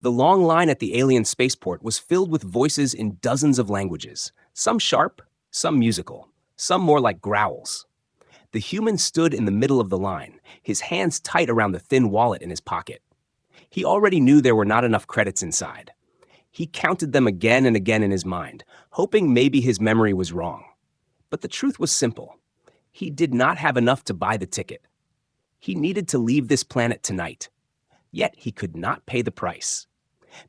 The long line at the alien spaceport was filled with voices in dozens of languages, some sharp, some musical, some more like growls. The human stood in the middle of the line, his hands tight around the thin wallet in his pocket. He already knew there were not enough credits inside. He counted them again and again in his mind, hoping maybe his memory was wrong. But the truth was simple. He did not have enough to buy the ticket. He needed to leave this planet tonight. Yet he could not pay the price.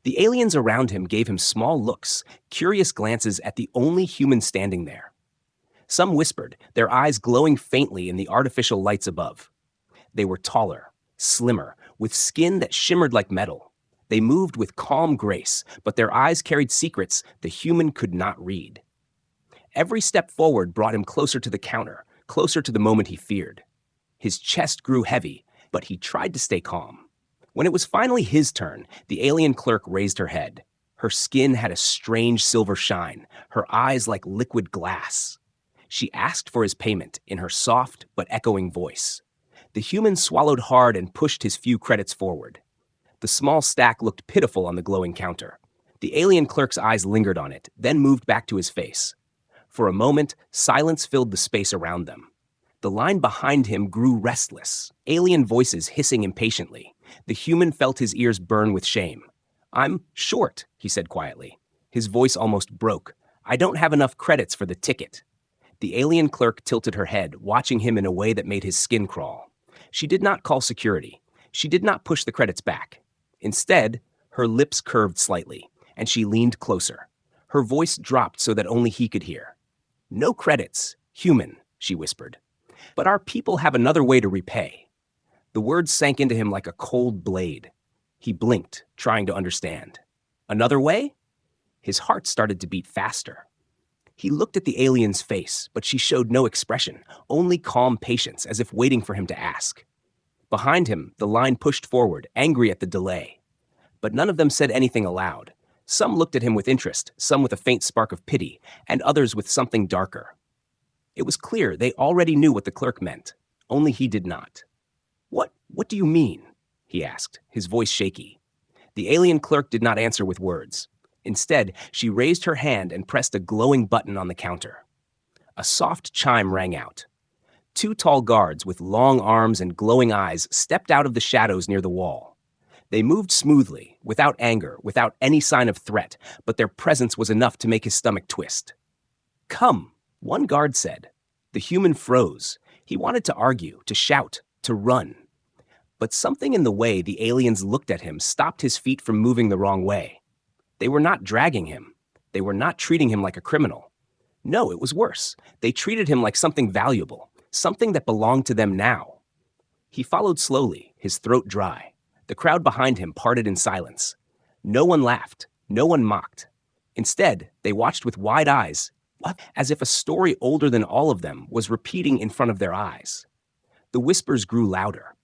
The aliens around him gave him small looks, curious glances at the only human standing there. Some whispered, their eyes glowing faintly in the artificial lights above. They were taller, slimmer, with skin that shimmered like metal. They moved with calm grace, but their eyes carried secrets the human could not read. Every step forward brought him closer to the counter, closer to the moment he feared. His chest grew heavy, but he tried to stay calm. When it was finally his turn, the alien clerk raised her head. Her skin had a strange silver shine, her eyes like liquid glass. She asked for his payment in her soft but echoing voice. The human swallowed hard and pushed his few credits forward. The small stack looked pitiful on the glowing counter. The alien clerk's eyes lingered on it, then moved back to his face. For a moment, silence filled the space around them. The line behind him grew restless, alien voices hissing impatiently. The human felt his ears burn with shame. "I'm short," he said quietly. His voice almost broke. "I don't have enough credits for the ticket." The alien clerk tilted her head, watching him in a way that made his skin crawl. She did not call security. She did not push the credits back. Instead, her lips curved slightly, and she leaned closer. Her voice dropped so that only he could hear. "No credits, human," she whispered. "But our people have another way to repay." The words sank into him like a cold blade. He blinked, trying to understand. Another way? His heart started to beat faster. He looked at the alien's face, but she showed no expression, only calm patience, as if waiting for him to ask. Behind him, the line pushed forward, angry at the delay. But none of them said anything aloud. Some looked at him with interest, some with a faint spark of pity, and others with something darker. It was clear they already knew what the clerk meant, only he did not. What do you mean?" he asked, his voice shaky. The alien clerk did not answer with words. Instead, she raised her hand and pressed a glowing button on the counter. A soft chime rang out. Two tall guards with long arms and glowing eyes stepped out of the shadows near the wall. They moved smoothly, without anger, without any sign of threat, but their presence was enough to make his stomach twist. "Come," one guard said. The human froze. He wanted to argue, to shout, to run. But something in the way the aliens looked at him stopped his feet from moving the wrong way. They were not dragging him. They were not treating him like a criminal. No, it was worse. They treated him like something valuable, something that belonged to them now. He followed slowly, his throat dry. The crowd behind him parted in silence. No one laughed. No one mocked. Instead, they watched with wide eyes, as if a story older than all of them was repeating in front of their eyes. The whispers grew louder.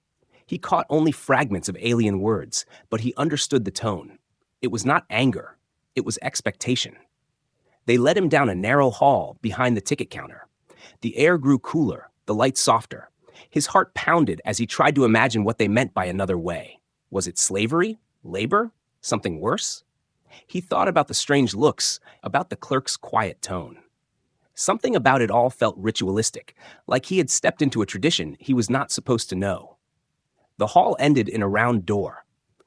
He caught only fragments of alien words, but he understood the tone. It was not anger. It was expectation. They led him down a narrow hall behind the ticket counter. The air grew cooler, the lights softer. His heart pounded as he tried to imagine what they meant by another way. Was it slavery? Labor? Something worse? He thought about the strange looks, about the clerk's quiet tone. Something about it all felt ritualistic, like he had stepped into a tradition he was not supposed to know. The hall ended in a round door.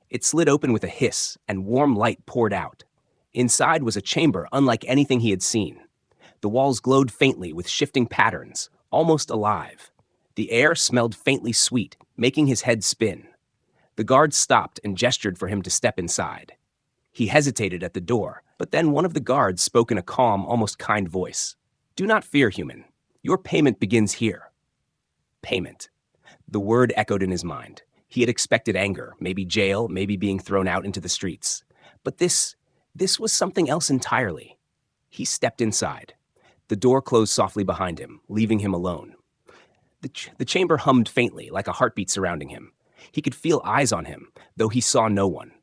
It slid open with a hiss, and warm light poured out. Inside was a chamber unlike anything he had seen. The walls glowed faintly with shifting patterns, almost alive. The air smelled faintly sweet, making his head spin. The guards stopped and gestured for him to step inside. He hesitated at the door, but then one of the guards spoke in a calm, almost kind voice. "Do not fear, human. Your payment begins here." Payment. The word echoed in his mind. He had expected anger, maybe jail, maybe being thrown out into the streets. But this was something else entirely. He stepped inside. The door closed softly behind him, leaving him alone. The chamber hummed faintly, like a heartbeat surrounding him. He could feel eyes on him, though he saw no one.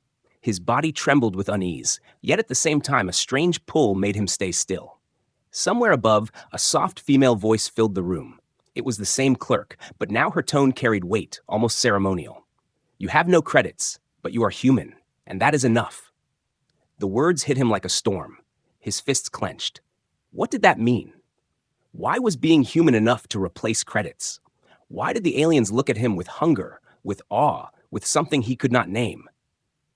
His body trembled with unease, yet at the same time a strange pull made him stay still. Somewhere above, a soft female voice filled the room. It was the same clerk, but now her tone carried weight, almost ceremonial. "You have no credits, but you are human, and that is enough." The words hit him like a storm. His fists clenched. What did that mean? Why was being human enough to replace credits? Why did the aliens look at him with hunger, with awe, with something he could not name?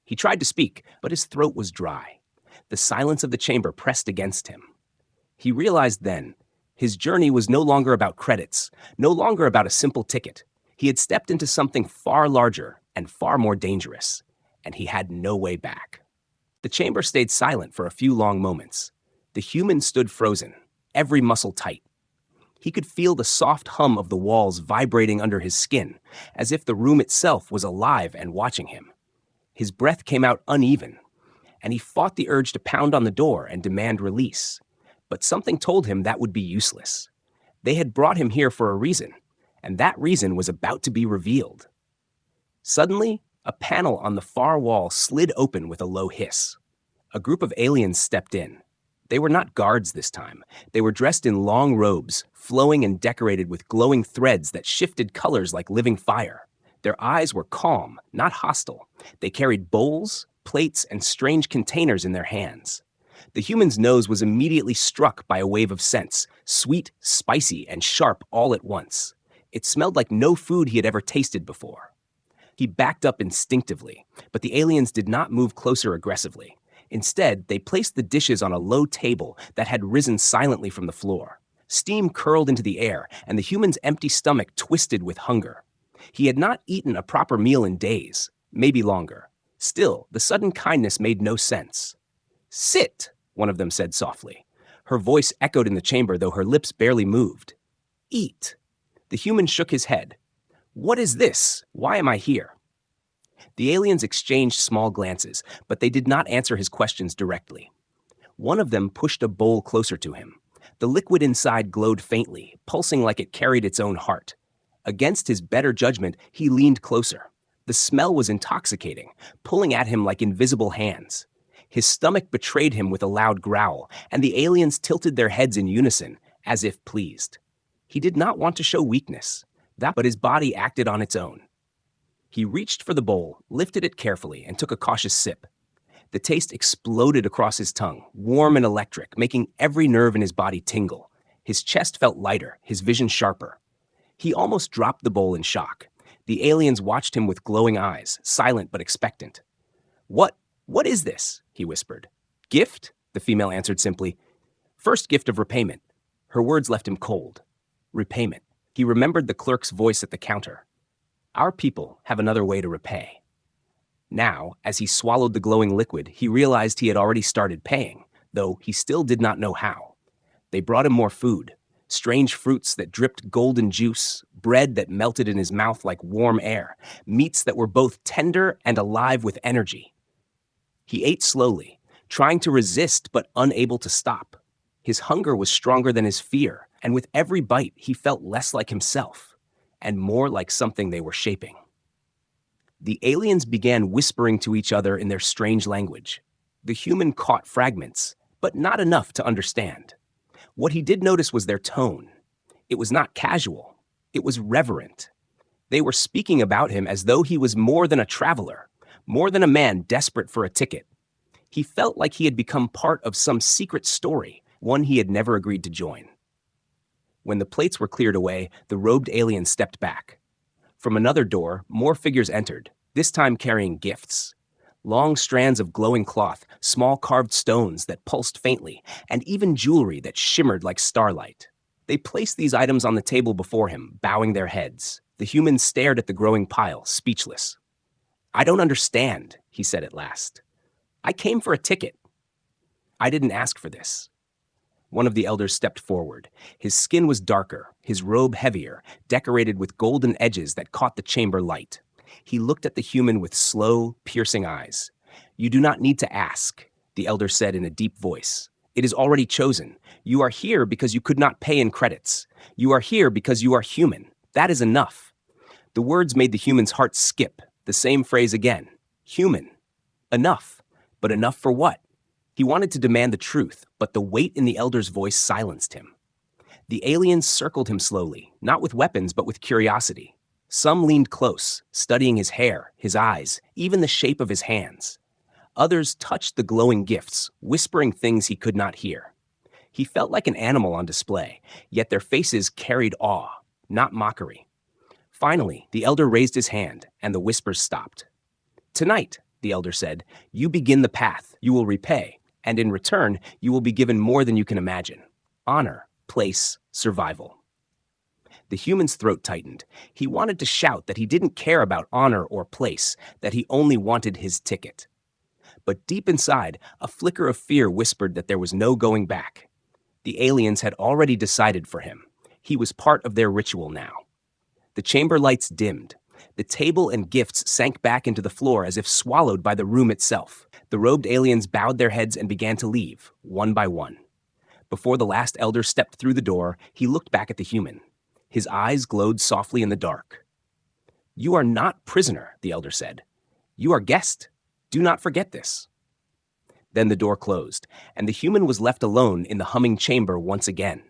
He tried to speak, but his throat was dry. The silence of the chamber pressed against him. He realized then, his journey was no longer about credits, no longer about a simple ticket. He had stepped into something far larger and far more dangerous, and he had no way back. The chamber stayed silent for a few long moments. The human stood frozen, every muscle tight. He could feel the soft hum of the walls vibrating under his skin, as if the room itself was alive and watching him. His breath came out uneven, and he fought the urge to pound on the door and demand release. But something told him that would be useless. They had brought him here for a reason, and that reason was about to be revealed. Suddenly, a panel on the far wall slid open with a low hiss. A group of aliens stepped in. They were not guards this time. They were dressed in long robes, flowing and decorated with glowing threads that shifted colors like living fire. Their eyes were calm, not hostile. They carried bowls, plates, and strange containers in their hands. The human's nose was immediately struck by a wave of scents, sweet, spicy, and sharp all at once. It smelled like no food he had ever tasted before. He backed up instinctively, but the aliens did not move closer aggressively. Instead, they placed the dishes on a low table that had risen silently from the floor. Steam curled into the air, and the human's empty stomach twisted with hunger. He had not eaten a proper meal in days, maybe longer. Still, the sudden kindness made no sense. "Sit," one of them said softly. Her voice echoed in the chamber, though her lips barely moved. "Eat." The human shook his head. "What is this? Why am I here?" The aliens exchanged small glances, but they did not answer his questions directly. One of them pushed a bowl closer to him. The liquid inside glowed faintly, pulsing like it carried its own heart. Against his better judgment, he leaned closer. The smell was intoxicating, pulling at him like invisible hands. His stomach betrayed him with a loud growl, and the aliens tilted their heads in unison, as if pleased. He did not want to show weakness, but his body acted on its own. He reached for the bowl, lifted it carefully, and took a cautious sip. The taste exploded across his tongue, warm and electric, making every nerve in his body tingle. His chest felt lighter, his vision sharper. He almost dropped the bowl in shock. The aliens watched him with glowing eyes, silent but expectant. What is this?" he whispered. "Gift?" the female answered simply. "First gift of repayment." Her words left him cold. Repayment. He remembered the clerk's voice at the counter. Our people have another way to repay. Now, as he swallowed the glowing liquid, he realized he had already started paying, though he still did not know how. They brought him more food, strange fruits that dripped golden juice, bread that melted in his mouth like warm air, meats that were both tender and alive with energy. He ate slowly, trying to resist but unable to stop. His hunger was stronger than his fear, and with every bite he felt less like himself, and more like something they were shaping. The aliens began whispering to each other in their strange language. The human caught fragments, but not enough to understand. What he did notice was their tone. It was not casual. It was reverent. They were speaking about him as though he was more than a traveler, more than a man desperate for a ticket. He felt like he had become part of some secret story, one he had never agreed to join. When the plates were cleared away, the robed alien stepped back. From another door, more figures entered, this time carrying gifts. Long strands of glowing cloth, small carved stones that pulsed faintly, and even jewelry that shimmered like starlight. They placed these items on the table before him, bowing their heads. The humans stared at the growing pile, speechless. "I don't understand," he said at last. "I came for a ticket." "I didn't ask for this." One of the elders stepped forward. His skin was darker, his robe heavier, decorated with golden edges that caught the chamber light. He looked at the human with slow, piercing eyes. "You do not need to ask," the elder said in a deep voice. "It is already chosen. You are here because you could not pay in credits. You are here because you are human. That is enough." The words made the human's heart skip, the same phrase again. Human. Enough. But enough for what? He wanted to demand the truth, but the weight in the elder's voice silenced him. The aliens circled him slowly, not with weapons, but with curiosity. Some leaned close, studying his hair, his eyes, even the shape of his hands. Others touched the glowing gifts, whispering things he could not hear. He felt like an animal on display, yet their faces carried awe, not mockery. Finally, the elder raised his hand, and the whispers stopped. "Tonight," the elder said, "you begin the path, you will repay, and in return, you will be given more than you can imagine. Honor, place, survival." The human's throat tightened. He wanted to shout that he didn't care about honor or place, that he only wanted his ticket. But deep inside, a flicker of fear whispered that there was no going back. The aliens had already decided for him. He was part of their ritual now. The chamber lights dimmed. The table and gifts sank back into the floor as if swallowed by the room itself. The robed aliens bowed their heads and began to leave, one by one. Before the last elder stepped through the door, he looked back at the human. His eyes glowed softly in the dark. "You are not prisoner," the elder said. "You are guest. Do not forget this." Then the door closed, and the human was left alone in the humming chamber once again.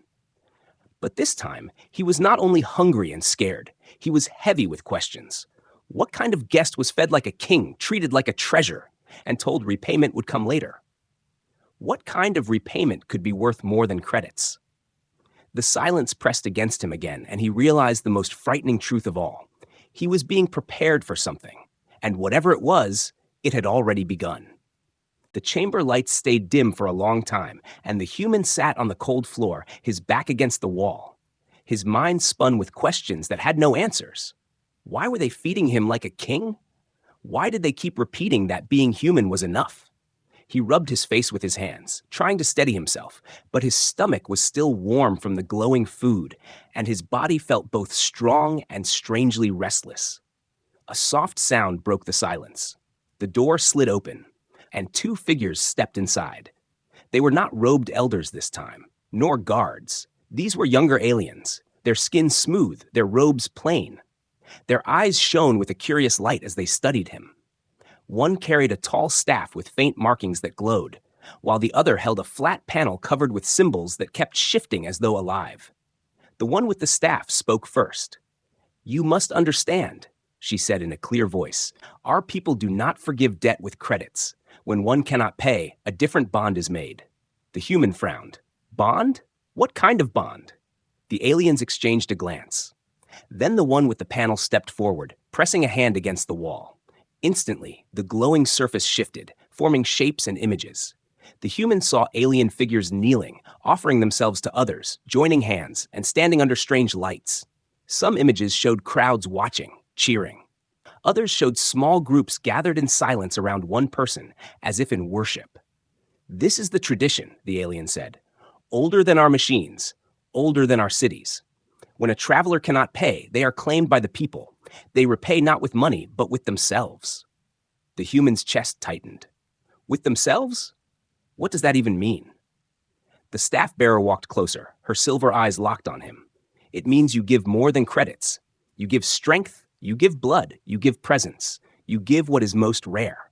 But this time, he was not only hungry and scared, he was heavy with questions. What kind of guest was fed like a king, treated like a treasure, and told repayment would come later? What kind of repayment could be worth more than credits? The silence pressed against him again, and he realized the most frightening truth of all. He was being prepared for something, and whatever it was, it had already begun. The chamber lights stayed dim for a long time, and the human sat on the cold floor, his back against the wall. His mind spun with questions that had no answers. Why were they feeding him like a king? Why did they keep repeating that being human was enough? He rubbed his face with his hands, trying to steady himself, but his stomach was still warm from the glowing food, and his body felt both strong and strangely restless. A soft sound broke the silence. The door slid open, and two figures stepped inside. They were not robed elders this time, nor guards. These were younger aliens, their skin smooth, their robes plain. Their eyes shone with a curious light as they studied him. One carried a tall staff with faint markings that glowed, while the other held a flat panel covered with symbols that kept shifting as though alive. The one with the staff spoke first. "You must understand," she said in a clear voice. "Our people do not forgive debt with credits. When one cannot pay, a different bond is made." The human frowned. "Bond? What kind of bond?" The aliens exchanged a glance. Then the one with the panel stepped forward, pressing a hand against the wall. Instantly, the glowing surface shifted, forming shapes and images. The human saw alien figures kneeling, offering themselves to others, joining hands, and standing under strange lights. Some images showed crowds watching, cheering. Others showed small groups gathered in silence around one person, as if in worship. "This is the tradition," the alien said. "Older than our machines, older than our cities. When a traveler cannot pay, they are claimed by the people. They repay not with money, but with themselves." The human's chest tightened. With themselves? What does that even mean? The staff bearer walked closer, her silver eyes locked on him. "It means you give more than credits. You give strength, you give blood, you give presence. You give what is most rare."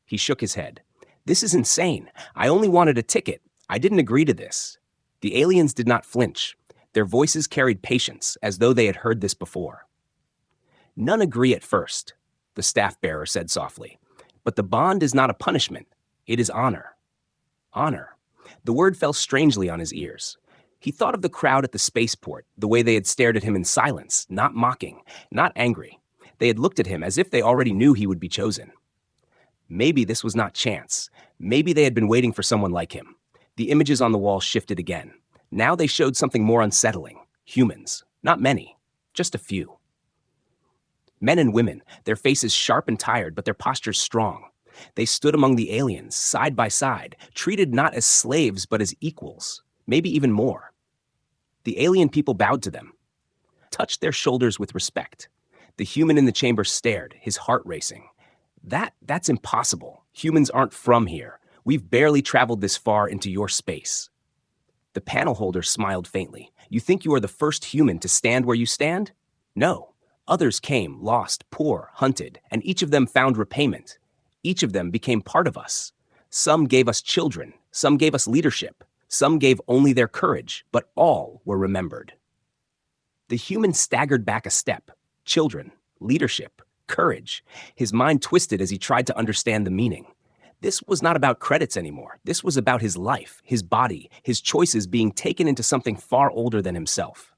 He shook his head. "This is insane. I only wanted a ticket. I didn't agree to this." The aliens did not flinch. Their voices carried patience, as though they had heard this before. "None agree at first," the staff bearer said softly. "But the bond is not a punishment. It is honor." Honor. The word fell strangely on his ears. He thought of the crowd at the spaceport, the way they had stared at him in silence, not mocking, not angry. They had looked at him as if they already knew he would be chosen. Maybe this was not chance. Maybe they had been waiting for someone like him. The images on the wall shifted again. Now they showed something more unsettling. Humans. Not many. Just a few. Men and women, their faces sharp and tired, but their postures strong. They stood among the aliens, side by side, treated not as slaves but as equals, maybe even more. The alien people bowed to them, touched their shoulders with respect. The human in the chamber stared, his heart racing. That's impossible. Humans aren't from here. We've barely traveled this far into your space." The panel holder smiled faintly. "You think you are the first human to stand where you stand? No. Others came, lost, poor, hunted, and each of them found repayment. Each of them became part of us. Some gave us children, some gave us leadership, some gave only their courage, but all were remembered." The human staggered back a step. Children, leadership, courage. His mind twisted as he tried to understand the meaning. This was not about credits anymore. This was about his life, his body, his choices being taken into something far older than himself.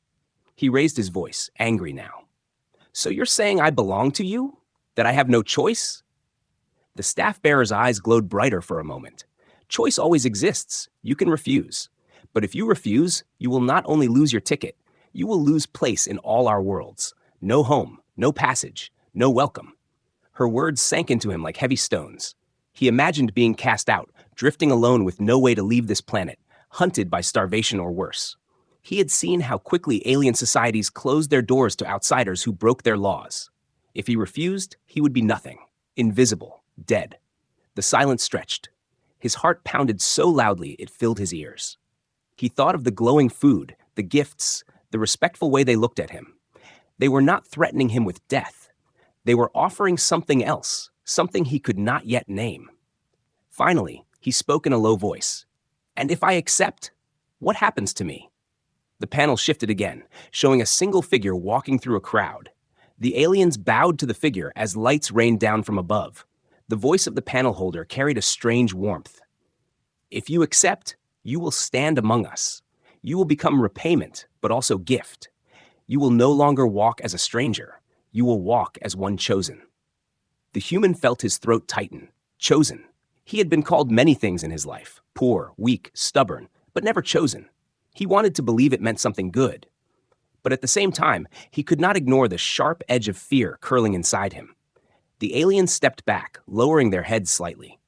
He raised his voice, angry now. "So you're saying I belong to you? That I have no choice?" The staff bearer's eyes glowed brighter for a moment. "Choice always exists. You can refuse. But if you refuse, you will not only lose your ticket, you will lose place in all our worlds. No home, no passage, no welcome." Her words sank into him like heavy stones. He imagined being cast out, drifting alone with no way to leave this planet, hunted by starvation or worse. He had seen how quickly alien societies closed their doors to outsiders who broke their laws. If he refused, he would be nothing, invisible, dead. The silence stretched. His heart pounded so loudly it filled his ears. He thought of the glowing food, the gifts, the respectful way they looked at him. They were not threatening him with death. They were offering something else, something he could not yet name. Finally, he spoke in a low voice. "And if I accept, what happens to me?" The panel shifted again, showing a single figure walking through a crowd. The aliens bowed to the figure as lights rained down from above. The voice of the panel holder carried a strange warmth. "If you accept, you will stand among us. You will become repayment, but also gift. You will no longer walk as a stranger. You will walk as one chosen." The human felt his throat tighten. Chosen. He had been called many things in his life: poor, weak, stubborn, but never chosen. He wanted to believe it meant something good. But at the same time, he could not ignore the sharp edge of fear curling inside him. The aliens stepped back, lowering their heads slightly.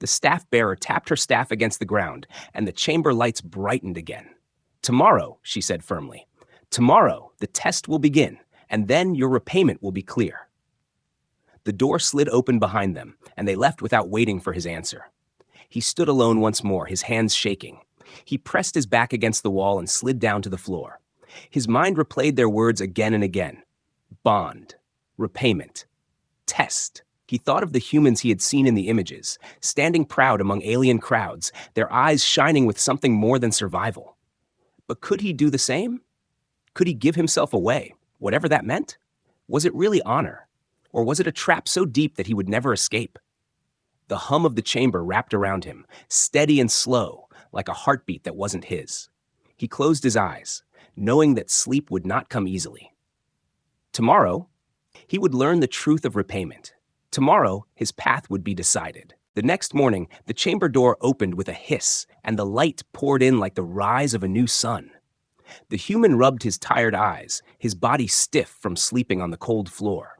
The staff bearer tapped her staff against the ground, and the chamber lights brightened again. "Tomorrow," she said firmly, "tomorrow the test will begin, and then your repayment will be clear." The door slid open behind them, and they left without waiting for his answer. He stood alone once more, his hands shaking. He pressed his back against the wall and slid down to the floor. His mind replayed their words again and again. Bond. Repayment. Test. He thought of the humans he had seen in the images, standing proud among alien crowds, their eyes shining with something more than survival. But could he do the same? Could he give himself away, whatever that meant? Was it really honor? Or was it a trap so deep that he would never escape? The hum of the chamber wrapped around him, steady and slow, like a heartbeat that wasn't his. He closed his eyes, knowing that sleep would not come easily. Tomorrow, he would learn the truth of repayment. Tomorrow, his path would be decided. The next morning, the chamber door opened with a hiss, and the light poured in like the rise of a new sun. The human rubbed his tired eyes, his body stiff from sleeping on the cold floor.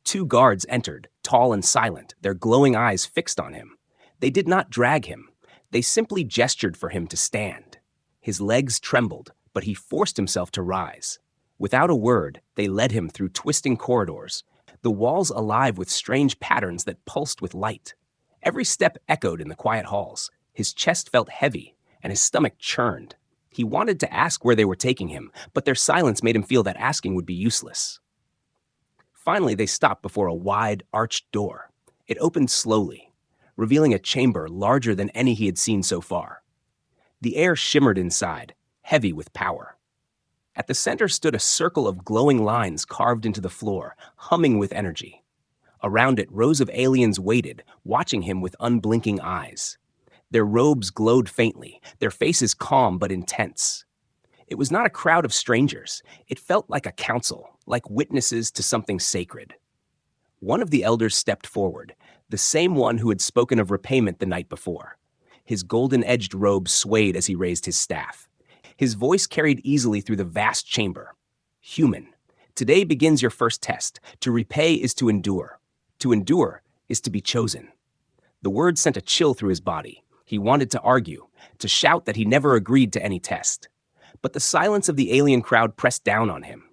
2 guards entered, tall and silent, their glowing eyes fixed on him. They did not drag him. They simply gestured for him to stand. His legs trembled, but he forced himself to rise. Without a word, they led him through twisting corridors, the walls alive with strange patterns that pulsed with light. Every step echoed in the quiet halls. His chest felt heavy, and his stomach churned. He wanted to ask where they were taking him, but their silence made him feel that asking would be useless. Finally, they stopped before a wide, arched door. It opened slowly, revealing a chamber larger than any he had seen so far. The air shimmered inside, heavy with power. At the center stood a circle of glowing lines carved into the floor, humming with energy. Around it, rows of aliens waited, watching him with unblinking eyes. Their robes glowed faintly, their faces calm but intense. It was not a crowd of strangers. It felt like a council, like witnesses to something sacred. One of the elders stepped forward, the same one who had spoken of repayment the night before. His golden-edged robe swayed as he raised his staff. His voice carried easily through the vast chamber. "Human, today begins your first test. To repay is to endure. To endure is to be chosen." The word sent a chill through his body. He wanted to argue, to shout that he never agreed to any test. But the silence of the alien crowd pressed down on him.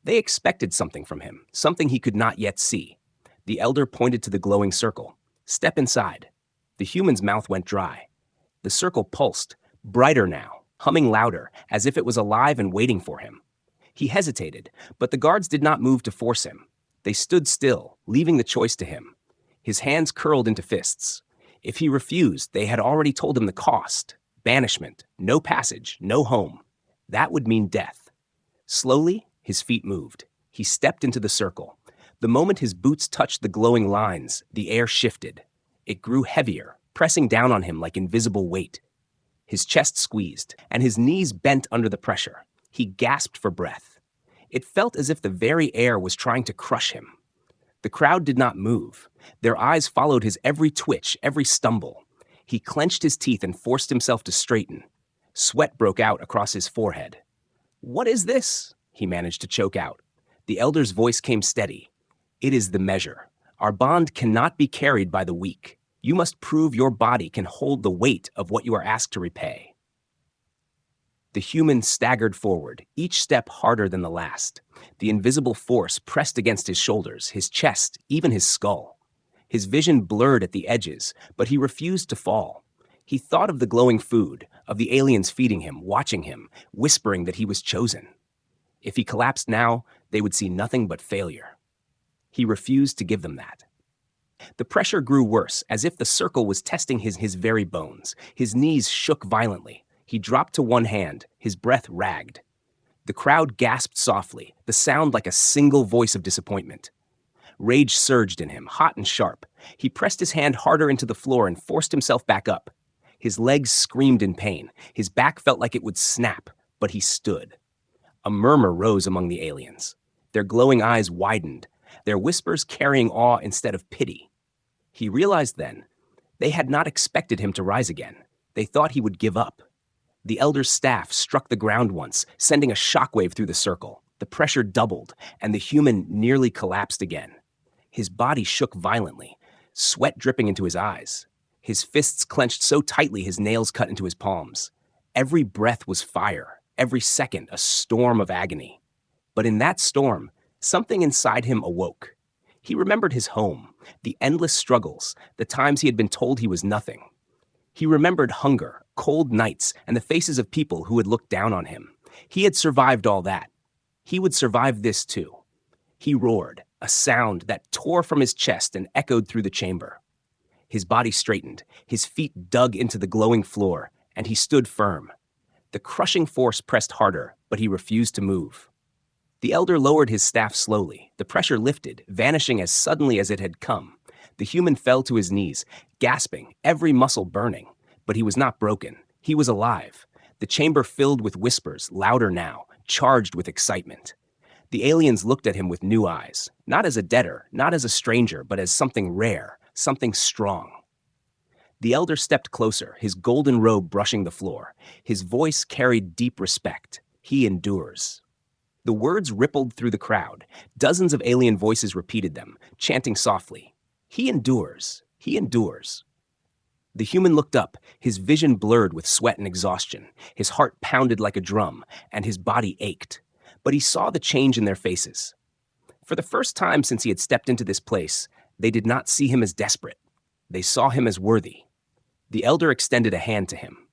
They expected something from him, something he could not yet see. The elder pointed to the glowing circle. "Step inside." The human's mouth went dry. The circle pulsed, brighter now, humming louder, as if it was alive and waiting for him. He hesitated, but the guards did not move to force him. They stood still, leaving the choice to him. His hands curled into fists. If he refused, they had already told him the cost: banishment, no passage, no home. That would mean death. Slowly, his feet moved. He stepped into the circle. The moment his boots touched the glowing lines, the air shifted. It grew heavier, pressing down on him like invisible weight. His chest squeezed, and his knees bent under the pressure. He gasped for breath. It felt as if the very air was trying to crush him. The crowd did not move. Their eyes followed his every twitch, every stumble. He clenched his teeth and forced himself to straighten. Sweat broke out across his forehead. "What is this?" he managed to choke out. The elder's voice came steady. "It is the measure. Our bond cannot be carried by the weak. You must prove your body can hold the weight of what you are asked to repay." The human staggered forward, each step harder than the last. The invisible force pressed against his shoulders, his chest, even his skull. His vision blurred at the edges, but he refused to fall. He thought of the glowing food, of the aliens feeding him, watching him, whispering that he was chosen. If he collapsed now, they would see nothing but failure. He refused to give them that. The pressure grew worse, as if the circle was testing his very bones. His knees shook violently. He dropped to one hand, his breath ragged. The crowd gasped softly, the sound like a single voice of disappointment. Rage surged in him, hot and sharp. He pressed his hand harder into the floor and forced himself back up. His legs screamed in pain. His back felt like it would snap, but he stood. A murmur rose among the aliens. Their glowing eyes widened, their whispers carrying awe instead of pity. He realized then, they had not expected him to rise again. They thought he would give up. The elder's staff struck the ground once, sending a shockwave through the circle. The pressure doubled, and the human nearly collapsed again. His body shook violently, sweat dripping into his eyes. His fists clenched so tightly his nails cut into his palms. Every breath was fire, every second a storm of agony. But in that storm, something inside him awoke. He remembered his home, the endless struggles, the times he had been told he was nothing. He remembered hunger, cold nights, and the faces of people who had looked down on him. He had survived all that. He would survive this too. He roared, a sound that tore from his chest and echoed through the chamber. His body straightened, his feet dug into the glowing floor, and he stood firm. The crushing force pressed harder, but he refused to move. The elder lowered his staff slowly. The pressure lifted, vanishing as suddenly as it had come. The human fell to his knees, gasping, every muscle burning. But he was not broken. He was alive. The chamber filled with whispers, louder now, charged with excitement. The aliens looked at him with new eyes, not as a debtor, not as a stranger, but as something rare, something strong. The elder stepped closer, his golden robe brushing the floor. His voice carried deep respect. "He endures." The words rippled through the crowd. Dozens of alien voices repeated them, chanting softly, "He endures. He endures." The human looked up, his vision blurred with sweat and exhaustion. His heart pounded like a drum, and his body ached. But he saw the change in their faces. For the first time since he had stepped into this place, they did not see him as desperate. They saw him as worthy. The elder extended a hand to him.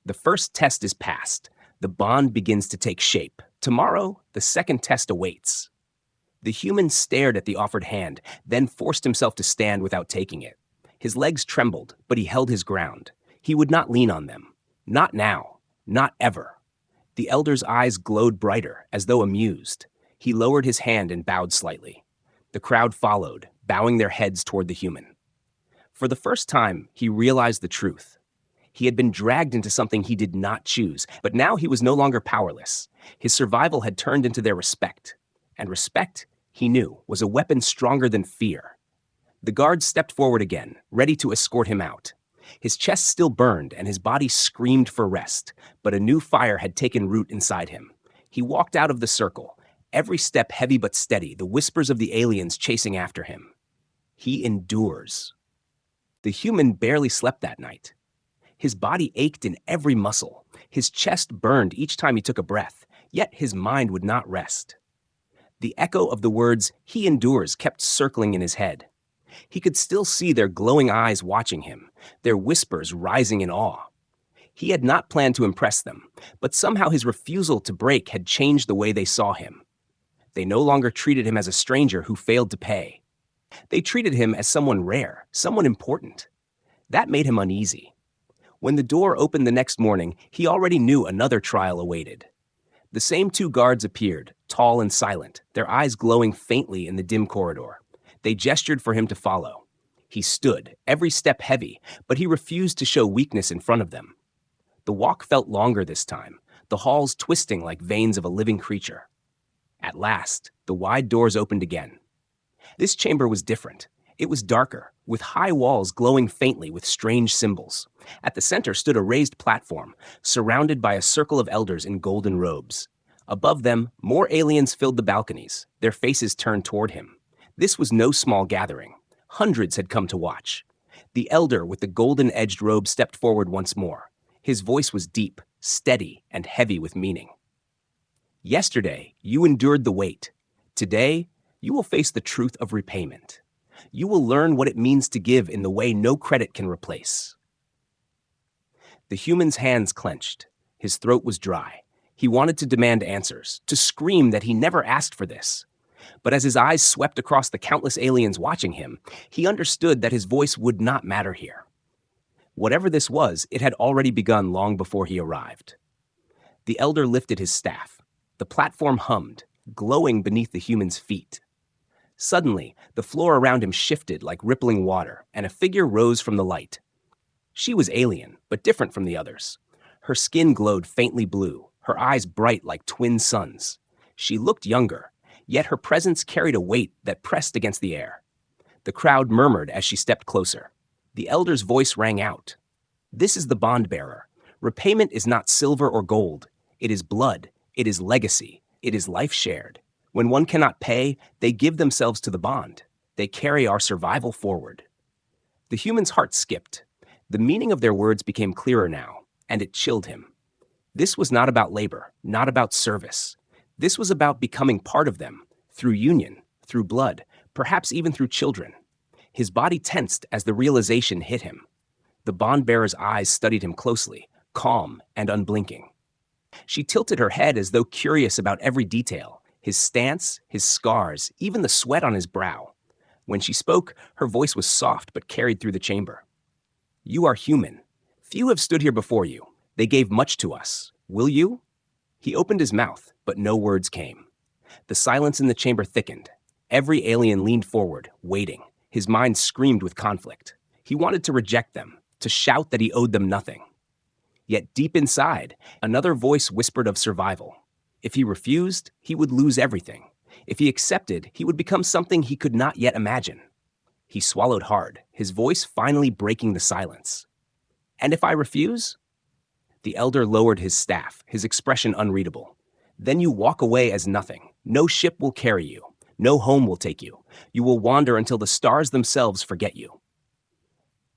"The first test is passed. The bond begins to take shape. Tomorrow, the second test awaits." The human stared at the offered hand, then forced himself to stand without taking it. His legs trembled, but he held his ground. He would not lean on them. Not now. Not ever. The elder's eyes glowed brighter, as though amused. He lowered his hand and bowed slightly. The crowd followed, bowing their heads toward the human. For the first time, he realized the truth. He had been dragged into something he did not choose, but now he was no longer powerless. His survival had turned into their respect. And respect, he knew, was a weapon stronger than fear. The guards stepped forward again, ready to escort him out. His chest still burned and his body screamed for rest, but a new fire had taken root inside him. He walked out of the circle, every step heavy but steady, the whispers of the aliens chasing after him. He endures. The human barely slept that night. His body ached in every muscle. His chest burned each time he took a breath, yet his mind would not rest. The echo of the words, "he endures," kept circling in his head. He could still see their glowing eyes watching him, their whispers rising in awe. He had not planned to impress them, but somehow his refusal to break had changed the way they saw him. They no longer treated him as a stranger who failed to pay. They treated him as someone rare, someone important. That made him uneasy. When the door opened the next morning, he already knew another trial awaited. The same two guards appeared, tall and silent, their eyes glowing faintly in the dim corridor. They gestured for him to follow. He stood, every step heavy, but he refused to show weakness in front of them. The walk felt longer this time, the halls twisting like veins of a living creature. At last, the wide doors opened again. This chamber was different. It was darker, with high walls glowing faintly with strange symbols. At the center stood a raised platform, surrounded by a circle of elders in golden robes. Above them, more aliens filled the balconies, their faces turned toward him. This was no small gathering. Hundreds had come to watch. The elder with the golden-edged robe stepped forward once more. His voice was deep, steady, and heavy with meaning. Yesterday, you endured the weight. Today, you will face the truth of repayment. You will learn what it means to give in the way no credit can replace. The human's hands clenched. His throat was dry. He wanted to demand answers, to scream that he never asked for this. But as his eyes swept across the countless aliens watching him, he understood that his voice would not matter here. Whatever this was, it had already begun long before he arrived. The elder lifted his staff. The platform hummed, glowing beneath the human's feet. Suddenly, the floor around him shifted like rippling water, and a figure rose from the light. She was alien, but different from the others. Her skin glowed faintly blue, her eyes bright like twin suns. She looked younger, yet her presence carried a weight that pressed against the air. The crowd murmured as she stepped closer. The elder's voice rang out. This is the bond bearer. Repayment is not silver or gold. It is blood. It is legacy. It is life shared. When one cannot pay, they give themselves to the bond. They carry our survival forward. The human's heart skipped. The meaning of their words became clearer now, and it chilled him. This was not about labor, not about service. This was about becoming part of them, through union, through blood, perhaps even through children. His body tensed as the realization hit him. The bond-bearer's eyes studied him closely, calm and unblinking. She tilted her head as though curious about every detail, his stance, his scars, even the sweat on his brow. When she spoke, her voice was soft but carried through the chamber. You are human. Few have stood here before you. They gave much to us. Will you? He opened his mouth, but no words came. The silence in the chamber thickened. Every alien leaned forward, waiting. His mind screamed with conflict. He wanted to reject them, to shout that he owed them nothing. Yet deep inside, another voice whispered of survival. If he refused, he would lose everything. If he accepted, he would become something he could not yet imagine. He swallowed hard, his voice finally breaking the silence. And if I refuse? The elder lowered his staff, his expression unreadable. Then you walk away as nothing. No ship will carry you. No home will take you. You will wander until the stars themselves forget you.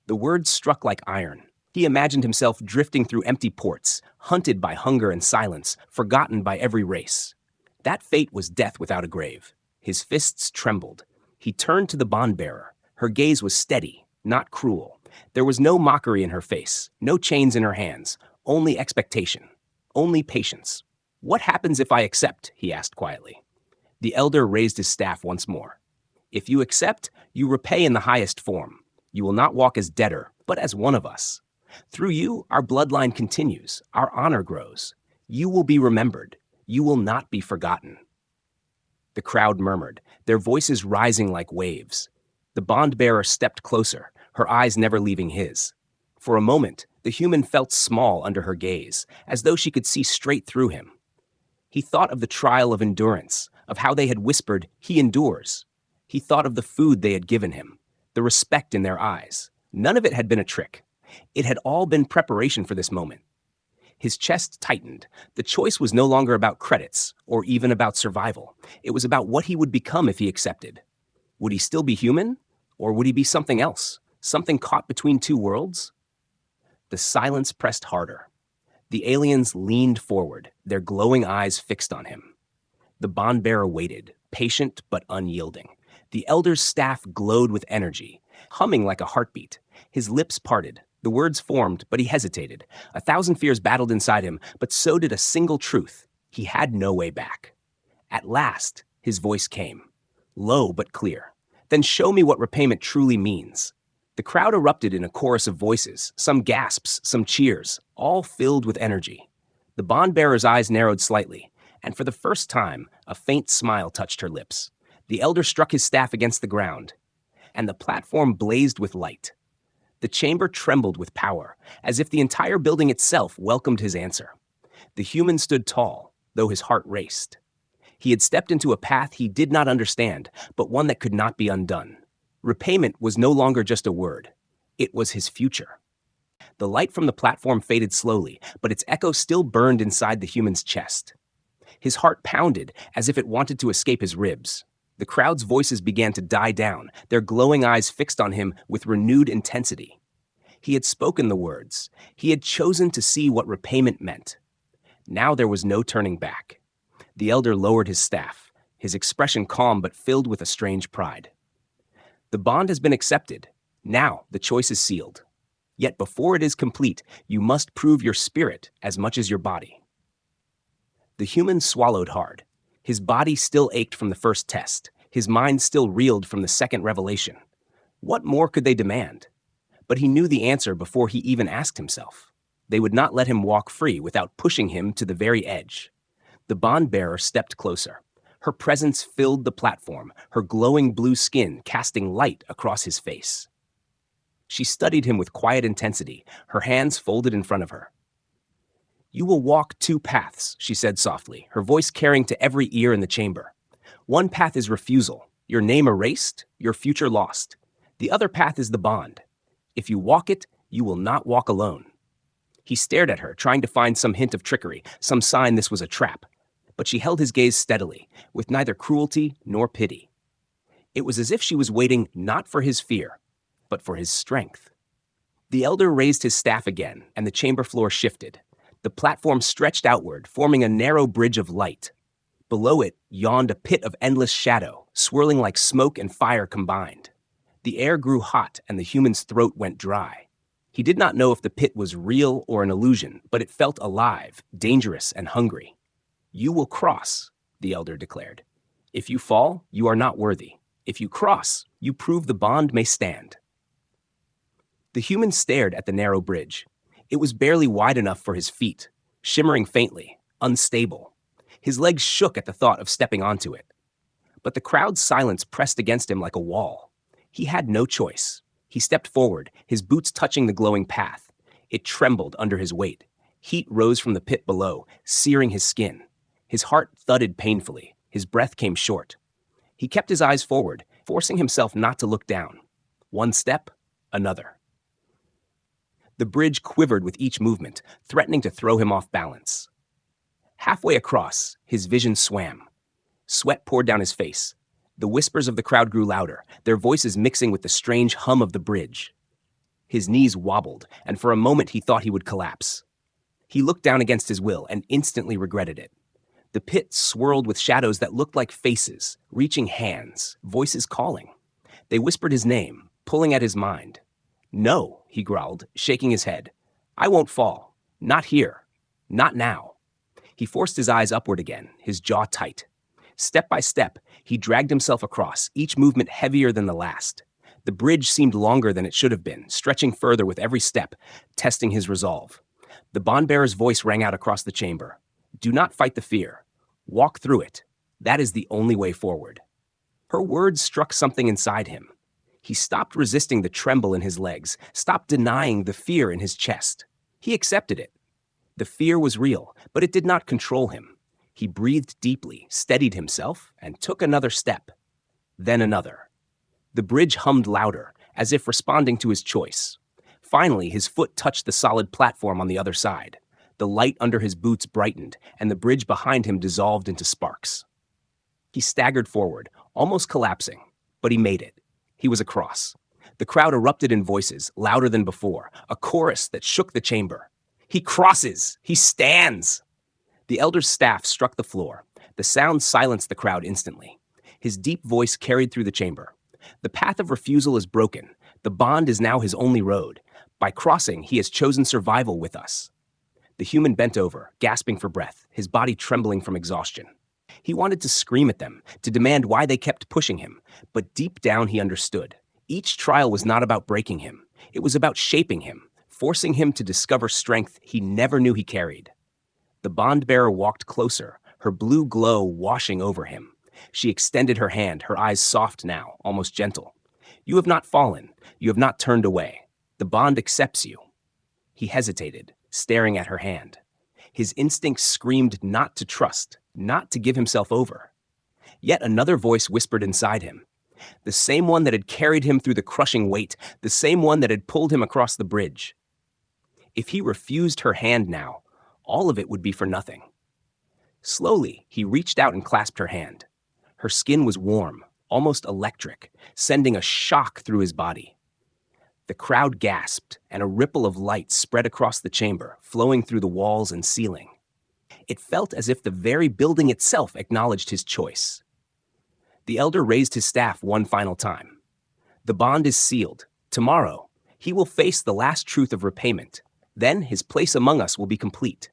The words struck like iron. He imagined himself drifting through empty ports, hunted by hunger and silence, forgotten by every race. That fate was death without a grave. His fists trembled. He turned to the bond-bearer. Her gaze was steady, not cruel. There was no mockery in her face, no chains in her hands, only expectation, only patience. What happens if I accept? He asked quietly. The elder raised his staff once more. If you accept, you repay in the highest form. You will not walk as debtor, but as one of us. Through you, our bloodline continues, our honor grows. You will be remembered. You will not be forgotten. The crowd murmured, their voices rising like waves. The bond-bearer stepped closer, her eyes never leaving his. For a moment, the human felt small under her gaze, as though she could see straight through him. He thought of the trial of endurance, of how they had whispered, he endures. He thought of the food they had given him, the respect in their eyes. None of it had been a trick. It had all been preparation for this moment. His chest tightened. The choice was no longer about credits, or even about survival. It was about what he would become if he accepted. Would he still be human? Or would he be something else? Something caught between two worlds? The silence pressed harder. The aliens leaned forward, their glowing eyes fixed on him. The bond-bearer waited, patient but unyielding. The elder's staff glowed with energy, humming like a heartbeat. His lips parted. The words formed, but he hesitated. 1,000 fears battled inside him, but so did a single truth. He had no way back. At last, his voice came. Low but clear. Then show me what repayment truly means. The crowd erupted in a chorus of voices, some gasps, some cheers, all filled with energy. The bond-bearer's eyes narrowed slightly, and for the first time, a faint smile touched her lips. The elder struck his staff against the ground. and the platform blazed with light. The chamber trembled with power, as if the entire building itself welcomed his answer. The human stood tall, though his heart raced. He had stepped into a path he did not understand, but one that could not be undone. Repayment was no longer just a word. It was his future. The light from the platform faded slowly, but its echo still burned inside the human's chest. His heart pounded as if it wanted to escape his ribs. The crowd's voices began to die down, their glowing eyes fixed on him with renewed intensity. He had spoken the words. He had chosen to see what repayment meant. Now there was no turning back. The elder lowered his staff, his expression calm but filled with a strange pride. The bond has been accepted. Now the choice is sealed. Yet before it is complete, you must prove your spirit as much as your body. The human swallowed hard. His body still ached from the first test. His mind still reeled from the second revelation. What more could they demand? But he knew the answer before he even asked himself. They would not let him walk free without pushing him to the very edge. The bond-bearer stepped closer. Her presence filled the platform, her glowing blue skin casting light across his face. She studied him with quiet intensity, her hands folded in front of her. "You will walk two paths," she said softly, her voice carrying to every ear in the chamber. "One path is refusal, your name erased, your future lost. The other path is the bond. If you walk it, you will not walk alone." He stared at her, trying to find some hint of trickery, some sign this was a trap. But she held his gaze steadily, with neither cruelty nor pity. It was as if she was waiting not for his fear, but for his strength. The elder raised his staff again, and the chamber floor shifted. The platform stretched outward, forming a narrow bridge of light. Below it yawned a pit of endless shadow, swirling like smoke and fire combined. The air grew hot, and the human's throat went dry. He did not know if the pit was real or an illusion, but it felt alive, dangerous, and hungry. "You will cross," the elder declared. "If you fall, you are not worthy. If you cross, you prove the bond may stand." The human stared at the narrow bridge. It was barely wide enough for his feet, shimmering faintly, unstable. His legs shook at the thought of stepping onto it. But the crowd's silence pressed against him like a wall. He had no choice. He stepped forward, his boots touching the glowing path. It trembled under his weight. Heat rose from the pit below, searing his skin. His heart thudded painfully. His breath came short. He kept his eyes forward, forcing himself not to look down. One step, another. The bridge quivered with each movement, threatening to throw him off balance. Halfway across, his vision swam. Sweat poured down his face. The whispers of the crowd grew louder, their voices mixing with the strange hum of the bridge. His knees wobbled, and for a moment he thought he would collapse. He looked down against his will and instantly regretted it. The pit swirled with shadows that looked like faces, reaching hands, voices calling. They whispered his name, pulling at his mind. "No," he growled, shaking his head. "I won't fall. Not here. Not now." He forced his eyes upward again, his jaw tight. Step by step, he dragged himself across, each movement heavier than the last. The bridge seemed longer than it should have been, stretching further with every step, testing his resolve. The bond-bearer's voice rang out across the chamber. "Do not fight the fear. Walk through it. That is the only way forward." Her words struck something inside him. He stopped resisting the tremble in his legs, stopped denying the fear in his chest. He accepted it. The fear was real, but it did not control him. He breathed deeply, steadied himself, and took another step. Then another. The bridge hummed louder, as if responding to his choice. Finally, his foot touched the solid platform on the other side. The light under his boots brightened, and the bridge behind him dissolved into sparks. He staggered forward, almost collapsing, but he made it. He was across. The crowd erupted in voices, louder than before, a chorus that shook the chamber. "He crosses! He stands!" The elder's staff struck the floor. The sound silenced the crowd instantly. His deep voice carried through the chamber. "The path of refusal is broken. The bond is now his only road. By crossing, he has chosen survival with us." The human bent over, gasping for breath, his body trembling from exhaustion. He wanted to scream at them, to demand why they kept pushing him, but deep down he understood. Each trial was not about breaking him. It was about shaping him, forcing him to discover strength he never knew he carried. The bond-bearer walked closer, her blue glow washing over him. She extended her hand, her eyes soft now, almost gentle. You have not fallen. You have not turned away. The bond accepts you." He hesitated, staring at her hand. His instincts screamed not to trust, not to give himself over. Yet another voice whispered inside him, the same one that had carried him through the crushing weight, the same one that had pulled him across the bridge. If he refused her hand now, all of it would be for nothing. Slowly, he reached out and clasped her hand. Her skin was warm, almost electric, sending a shock through his body. The crowd gasped, and a ripple of light spread across the chamber, flowing through the walls and ceiling. It felt as if the very building itself acknowledged his choice. The elder raised his staff one final time. "The bond is sealed. Tomorrow, he will face the last truth of repayment. Then his place among us will be complete."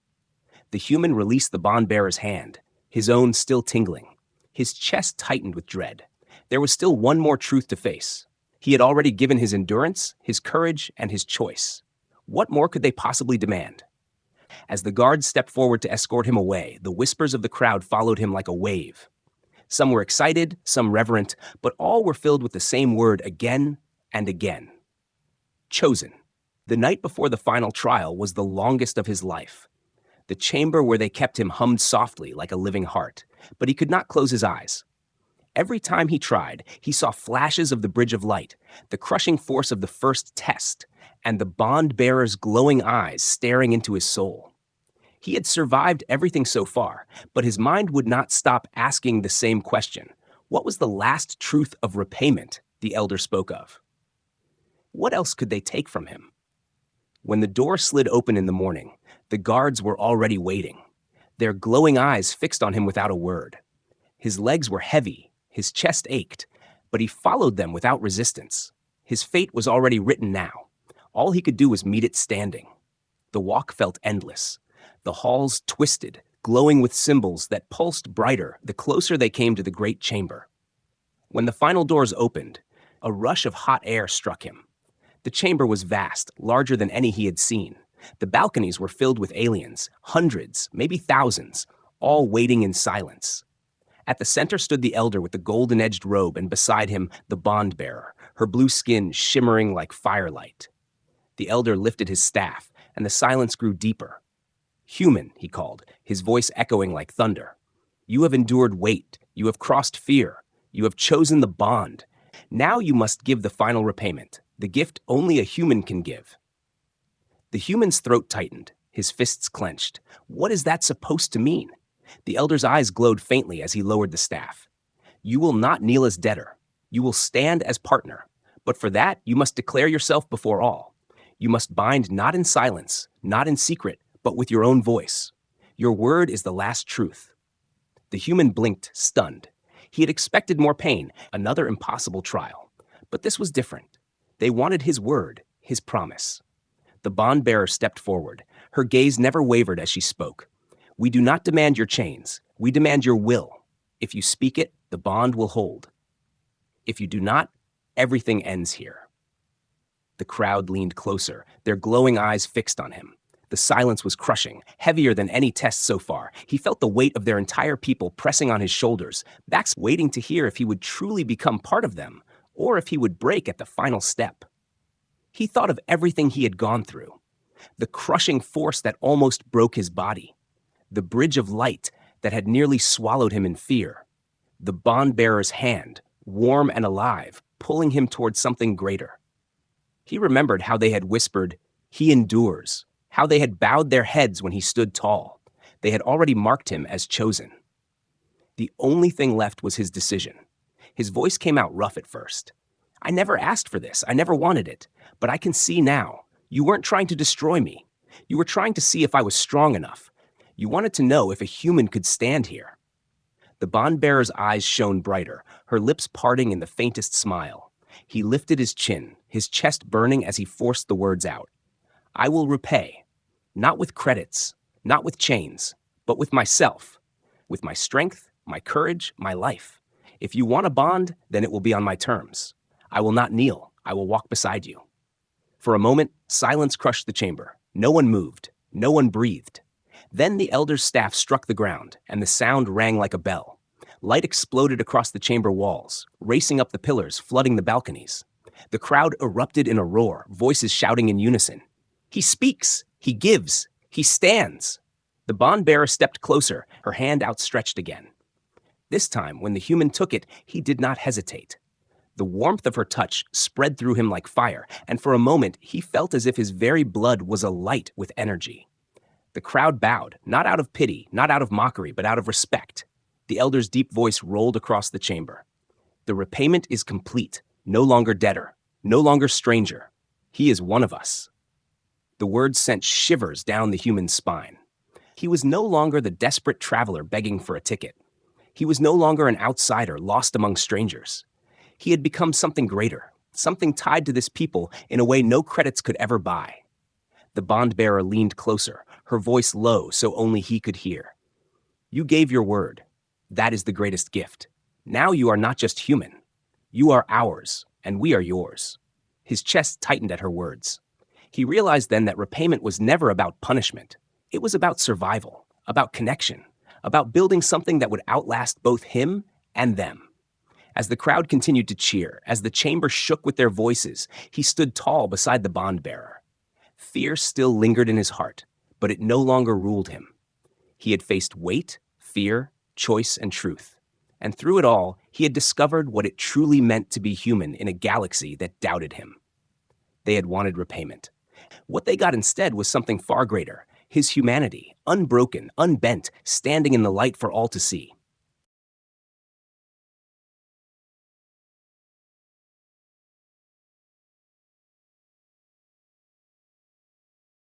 The human released the bond-bearer's hand, his own still tingling. His chest tightened with dread. There was still one more truth to face. He had already given his endurance, his courage, and his choice. What more could they possibly demand? As the guards stepped forward to escort him away, the whispers of the crowd followed him like a wave. Some were excited, some reverent, but all were filled with the same word again and again. Chosen. The night before the final trial was the longest of his life. The chamber where they kept him hummed softly like a living heart, but he could not close his eyes. Every time he tried, he saw flashes of the bridge of light, the crushing force of the first test, and the bond-bearer's glowing eyes staring into his soul. He had survived everything so far, but his mind would not stop asking the same question. What was the last truth of repayment the elder spoke of? What else could they take from him? When the door slid open in the morning, the guards were already waiting, their glowing eyes fixed on him without a word. His legs were heavy, his chest ached, but he followed them without resistance. His fate was already written now. All he could do was meet it standing. The walk felt endless. The halls twisted, glowing with symbols that pulsed brighter the closer they came to the great chamber. When the final doors opened, a rush of hot air struck him. The chamber was vast, larger than any he had seen. The balconies were filled with aliens, hundreds, maybe thousands, all waiting in silence. At the center stood the elder with the golden-edged robe, and beside him, the bond-bearer, her blue skin shimmering like firelight. The elder lifted his staff, and the silence grew deeper. "Human," he called, his voice echoing like thunder. "You have endured weight. You have crossed fear. You have chosen the bond. Now you must give the final repayment, the gift only a human can give." The human's throat tightened, his fists clenched. What is that supposed to mean? The elder's eyes glowed faintly as he lowered the staff. "You will not kneel as debtor. You will stand as partner. But for that, you must declare yourself before all. You must bind not in silence, not in secret, but with your own voice. Your word is the last truth." The human blinked, stunned. He had expected more pain, another impossible trial. But this was different. They wanted his word, his promise. The bond-bearer stepped forward. Her gaze never wavered as she spoke. "We do not demand your chains. We demand your will. If you speak it, the bond will hold. If you do not, everything ends here." The crowd leaned closer, their glowing eyes fixed on him. The silence was crushing, heavier than any test so far. He felt the weight of their entire people pressing on his shoulders, backs waiting to hear if he would truly become part of them, or if he would break at the final step. He thought of everything he had gone through, the crushing force that almost broke his body, the bridge of light that had nearly swallowed him in fear, the bond-bearer's hand, warm and alive, pulling him towards something greater. He remembered how they had whispered, "He endures," how they had bowed their heads when he stood tall. They had already marked him as chosen. The only thing left was his decision. His voice came out rough at first. "I never asked for this. I never wanted it. But I can see now. You weren't trying to destroy me. You were trying to see if I was strong enough. You wanted to know if a human could stand here." The bond-bearer's eyes shone brighter, her lips parting in the faintest smile. He lifted his chin, his chest burning as he forced the words out. "I will repay. Not with credits, not with chains, but with myself, with my strength, my courage, my life. If you want a bond, then it will be on my terms. I will not kneel. I will walk beside you." For a moment, silence crushed the chamber. No one moved. No one breathed. Then the elder's staff struck the ground, and the sound rang like a bell. Light exploded across the chamber walls, racing up the pillars, flooding the balconies. The crowd erupted in a roar, voices shouting in unison. He speaks! He gives! He stands! The bond bearer stepped closer, her hand outstretched again. This time, when the human took it, he did not hesitate. The warmth of her touch spread through him like fire, and for a moment he felt as if his very blood was alight with energy. The crowd bowed, not out of pity, not out of mockery, but out of respect. The elder's deep voice rolled across the chamber. The repayment is complete, no longer debtor, no longer stranger. He is one of us. The words sent shivers down the human's spine. He was no longer the desperate traveler begging for a ticket. He was no longer an outsider lost among strangers. He had become something greater, something tied to this people in a way no credits could ever buy. The bond-bearer leaned closer, her voice low so only he could hear. You gave your word. That is the greatest gift. Now you are not just human. You are ours, and we are yours. His chest tightened at her words. He realized then that repayment was never about punishment. It was about survival, about connection, about building something that would outlast both him and them. As the crowd continued to cheer, as the chamber shook with their voices, he stood tall beside the bond-bearer. Fear still lingered in his heart, but it no longer ruled him. He had faced weight, fear, choice, and truth. And through it all, he had discovered what it truly meant to be human in a galaxy that doubted him. They had wanted repayment. What they got instead was something far greater, his humanity, unbroken, unbent, standing in the light for all to see.